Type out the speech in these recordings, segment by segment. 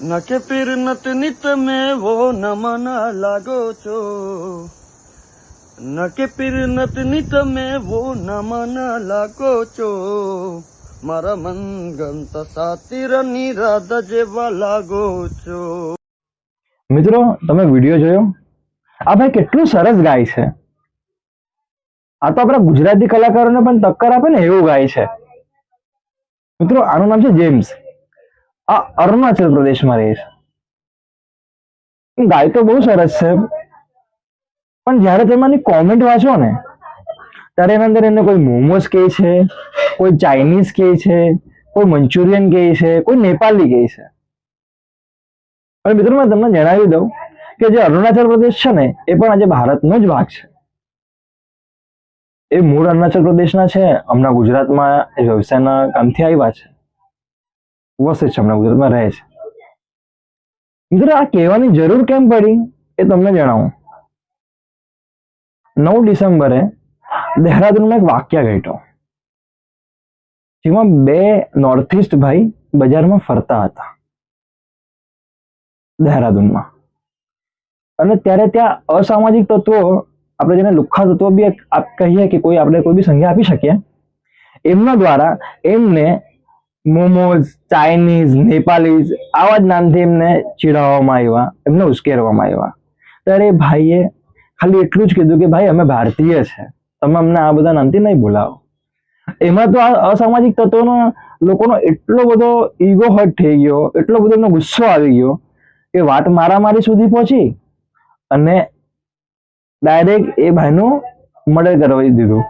નકે પીર નતની તમે વો નમન લાગો છો, નકે પીર નતની તમે વો નમન લાગો છો, મારા મનગમત સાતીરની રાધા જેવા લાગો છો. મિત્રો, તમે વિડીયો જોયો? આ ભાઈ કેટલું સરસ ગાય છે. આ તો આપણા ગુજરાતી કલાકારોને પણ ટક્કર આપે ને એવું ગાય છે. મિત્રો, આનું નામ છે જેમ્સ. આ અરુણાચલ પ્રદેશમાં રહે છે. ગાય તો બહુ સરસ છે, પણ જ્યારે તમારી કોમેન્ટ વાંચો ને ત્યારે એના અંદર એને કોઈ મોમોસ કહે છે, કોઈ ચાઇનીઝ કહે છે, કોઈ મંચુરિયન કહે છે, કોઈ નેપાળી કહે છે. અને મિત્રો, મેં તમને જણાવી દઉં કે જે અરુણાચલ પ્રદેશ છે ને એ પણ આજે ભારતનો જ ભાગ છે. એ મૂળ અરુણાચલ પ્રદેશના છે, હમણાં ગુજરાતમાં વ્યવસાયના કામથી આવ્યા છે, વસે છે, હમણાં ગુજરાતમાં રહે છે. મિત્રો, આ કહેવાની જરૂર કેમ પડી એ તમને જણાવું. 9 ડિસેમ્બરે દહેરાદૂનમાં એક વાક્ય ઘટ્યો, જેમાં 2 નોર્થ ઇસ્ટ ભાઈ બજારમાં ફરતા હતા દહેરાદૂનમાં, અને ત્યારે ત્યાં અસામાજિક તત્વો, આપણે જેને લુખ્ખા તત્વો બી કહીએ કે આપણે કોઈ બી સંજ્ઞા આપી શકીએ, એમના દ્વારા એમને મોમોઝ, ચાઇનીઝ, નેપાલીઝ આવા જ નામથી એમને ચીડાવવામાં આવ્યા, એમને ઉશ્કેરવામાં આવ્યા. ત્યારે ભાઈએ ખાલી એટલું જ કીધું કે ભાઈ, અમે ભારતીય છે, તમે અમને આ બધા નામથી નહીં બોલાવો. એમાં તો આ અસામાજિક તત્વોનો લોકોનો એટલો બધો ઈગો હર્ટ થઈ ગયો, એટલો બધો એમનો ગુસ્સો આવી ગયો કે વાત મારામારી સુધી પહોંચી અને ડાયરેક્ટ એ ભાઈનું મર્ડર કરવાઈ દીધું.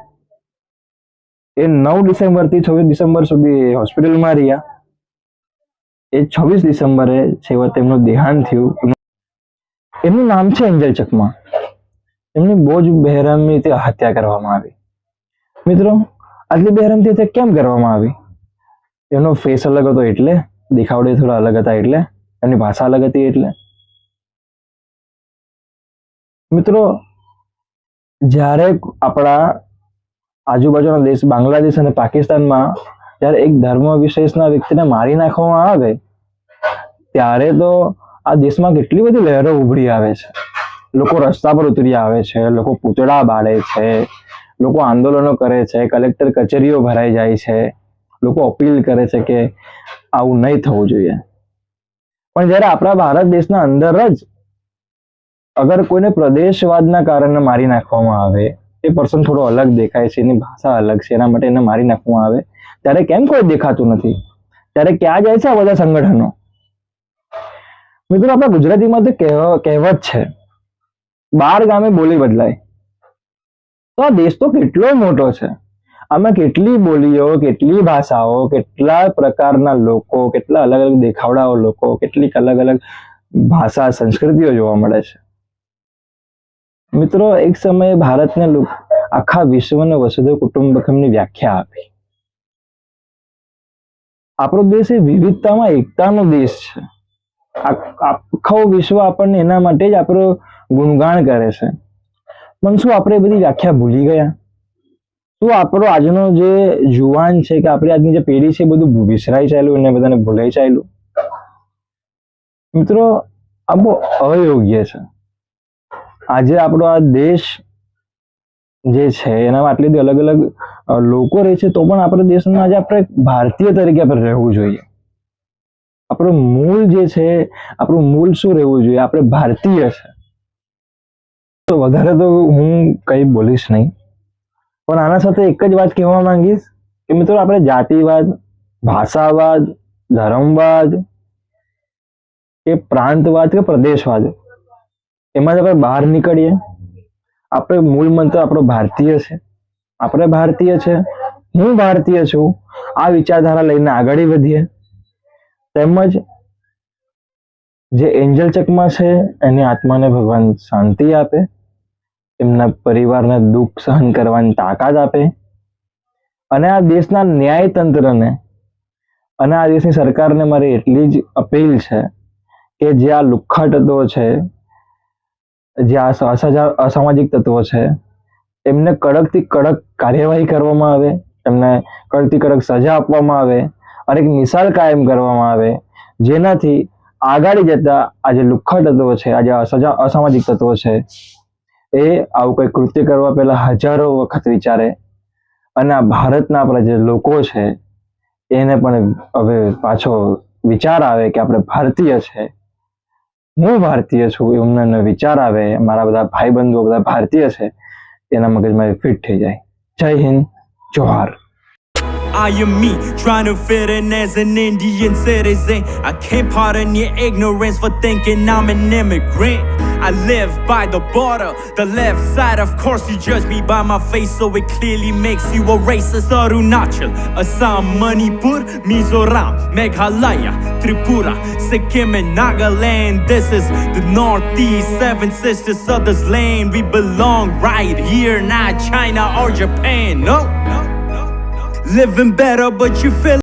એ 9 ડિસેમ્બરથી 26 ડિસેમ્બર સુધી હોસ્પિટલમાં રહ્યા. એ 26 ડિસેમ્બરે છેવટે એમનું દેહાંત થયું. એમનું નામ છે એન્જલ ચકમા. એમની બહુ જ બેરહેમી રીતે હત્યા કરવામાં આવી. મિત્રો, આટલી બેરહેમી રીતે કેમ કરવામાં આવી? એમનો ફેસ અલગ હતો એટલે, દેખાવડે થોડા અલગ હતા એટલે, એમની ભાષા અલગ હતી એટલે. મિત્રો, જ્યારે આપણા આજુબાજુના દેશ બાંગ્લાદેશ અને પાકિસ્તાનમાં જ્યારે એક ધર્મ વિશેષના વ્યક્તિને મારી નાખવામાં આવે ત્યારે તો આ દેશમાં કેટલી બધી લહેરો ઉભરી આવે છે. લોકો રસ્તા પર ઉતરી આવે છે, લોકો પૂતળા બાળે છે, લોકો આંદોલનો કરે છે, કલેક્ટર કચેરીઓ ભરાઈ જાય છે, લોકો અપીલ કરે છે કે આવું નહીં થવું જોઈએ. પણ જ્યારે આપણા ભારત દેશના અંદર જ અગર કોઈને પ્રદેશવાદના કારણે મારી નાખવામાં આવે, એ પર્સન થોડો અલગ દેખાય છે, એની ભાષા અલગ છે, એના માટે એને મારી નાખવામાં આવે, ત્યારે કેમ કોઈ દેખાતું નથી? ત્યારે ક્યાં જાય છે આ બધા સંગઠનો? મિત્રો, આપણા ગુજરાતીમાં તો કહેવત છે, 12 ગામે બોલી બદલાય. તો આ દેશ તો કેટલો મોટો છે, આમાં કેટલી બોલીઓ, કેટલી ભાષાઓ, કેટલા પ્રકારના લોકો, કેટલા અલગ અલગ દેખાવડાઓ લોકો, કેટલીક અલગ અલગ ભાષા, સંસ્કૃતિઓ જોવા મળે છે. મિત્રો, એક સમયે ભારતને આખા વિશ્વને વસુધૈવ કુટુંબકમની વ્યાખ્યા આપી. આપણો દેશ એ વિવિધતામાં એકતાનો દેશ છે. આખો વિશ્વ આપણને એના માટે જ આપણો ગુણગાન કરે છે. પણ શું આપણે એ બધી વ્યાખ્યા ભૂલી ગયા? શું આપણો આજનો જે જુવાન છે કે આપણી આજની જે પેઢી છે બધું વિસરાઈ ચાલ્યું અને બધાને ભૂલાઈ ચાલ્યું? મિત્રો, આ બહુ અયોગ્ય છે. આજે આપણો આ દેશ જે છે એનામાં આટલી બધી અલગ અલગ લોકો રહે છે, તો પણ આપણા દેશમાં આજે આપણે ભારતીય તરીકે આપણે રહેવું જોઈએ. આપણું મૂળ જે છે, આપણું મૂળ શું રહેવું જોઈએ? આપણે ભારતીય છે. તો વધારે તો હું કંઈ બોલીશ નહીં, પણ આના સાથે એક જ વાત કહેવા માંગીશ કે મિત્રો, આપણે જાતિવાદ, ભાષાવાદ, ધર્મવાદ કે પ્રાંતવાદ કે પ્રદેશવાદ એમાં આપણે બહાર નીકળીએ. આપણે મૂળ મંત્ર આપણો ભારતીય છે, આપણે ભારતીય છે, હું ભારતીય છું, આ વિચારધારા લઈને આગળ વધીએ. તેમજ જે એન્જલ ચકમા છે એની આત્માને ભગવાન શાંતિ આપે, એમના પરિવારને દુઃખ સહન કરવાની તાકાત આપે, અને આ દેશના ન્યાયતંત્રને અને આ દેશની સરકારને મારી એટલી જ અપીલ છે કે જે આ લુખ્ખા તત્વો છે, જે આ અસામાજિક તત્વો છે, એમને કડકથી કડક કાર્યવાહી કરવામાં આવે, એમને કડકથી કડક સજા આપવામાં આવે અને એક મિસાલ કાયમ કરવામાં આવે, જેનાથી આગાડી જતા આ જે લુખ્ખા તત્વો છે, આ જે અસામાજિક તત્વો છે, એ આવું કોઈ કૃત્ય કરવા પહેલા હજારો વખત વિચારે અને આ ભારતના આપણા જે લોકો છે એને પણ હવે પાછો વિચાર આવે કે આપણે ભારતીય છે, હું ભારતીય છું, એમને વિચાર આવે, મારા બધા ભાઈ બંધુઓ બધા ભારતીય છે, એના મગજમાં ફિટ થઈ જાય. જય Hind, johar. I am me, trying to fit in as an Indian citizen. I can't pardon your ignorance for thinking I'm an immigrant. I live by the border, the left side. Of course you judge me by my face, so it clearly makes you a racist. Arunachal, Assam, Manipur, Mizoram, Meghalaya, Tripura, Sikkim and Nagaland. This is the Northeast, seven sisters of this land. We belong right here, not China or Japan. No. Living better, but you feel